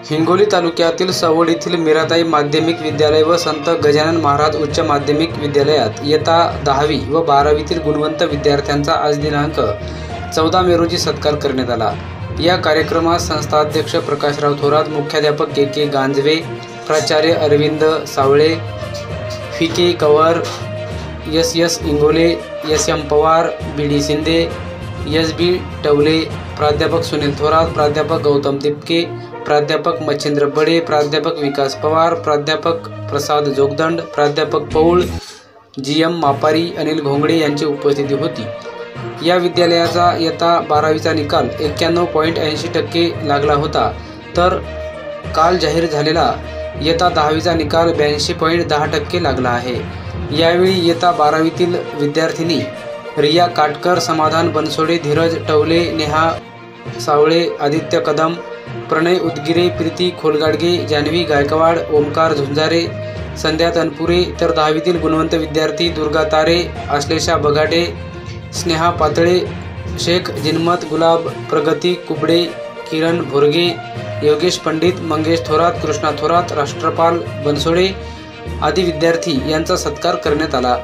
हिंगोली तालुक्यातील सवड येथील मीराताई माध्यमिक विद्यालय व संत गजानन महाराज उच्च माध्यमिक विद्यालयात इयत्ता 10वी व 12वीतील गुणवंत विद्यार्थ्यांचा आज दिनांक 14 मे रोजी सत्कार करण्यात आला। या कार्यक्रमात संस्थाध्यक्ष प्रकाशराव थोरात, मुख्याध्यापक के गांजवे, प्राचार्य अरविंद सावळे, के कंवर, एस इंगोले, एम पवार, बी शिंदे, बी टवले, प्राध्यापक सुनील थोरात, प्राध्यापक गौतम तिपके, प्राध्यापक मच्छिंद्र बडे, प्राध्यापक विकास पवार, प्राध्यापक प्रसाद जोगदंड, प्राध्यापक पौळ, एम मापारी, अनिल घोंगडे यांची उपस्थिती होती। या विद्यालयाचा इयत्ता 12वीचा निकाल 91.80% लागला होता, तर काल जाहीर झालेला इयत्ता 10वीचा निकाल 82.10% लागला आहे। यावेळी इयत्ता 12वीतील विद्यार्थिनी रिया काटकर, समाधान बनसोडे, धीरज टवले, नेहा सावळे, आदित्य कदम, प्रणय उदगिरे, प्रीती खोलगाडगे, जान्हवी गायकवाड, ओमकार झुंजारे, संध्या तनपुरे, तर 10वीतील गुणवंत विद्यार्थी दुर्गा तारे, आश्लेषा बगाटे, स्नेहा पातळे, शेख जिनमत, गुलाब प्रगती कुबडे, किरण भोरगे, योगेश पंडित, मंगेश थोरात, कृष्णा थोरात, राष्ट्रपाल बनसोडे आदी विद्यार्थी यांचा सत्कार करण्यात आला।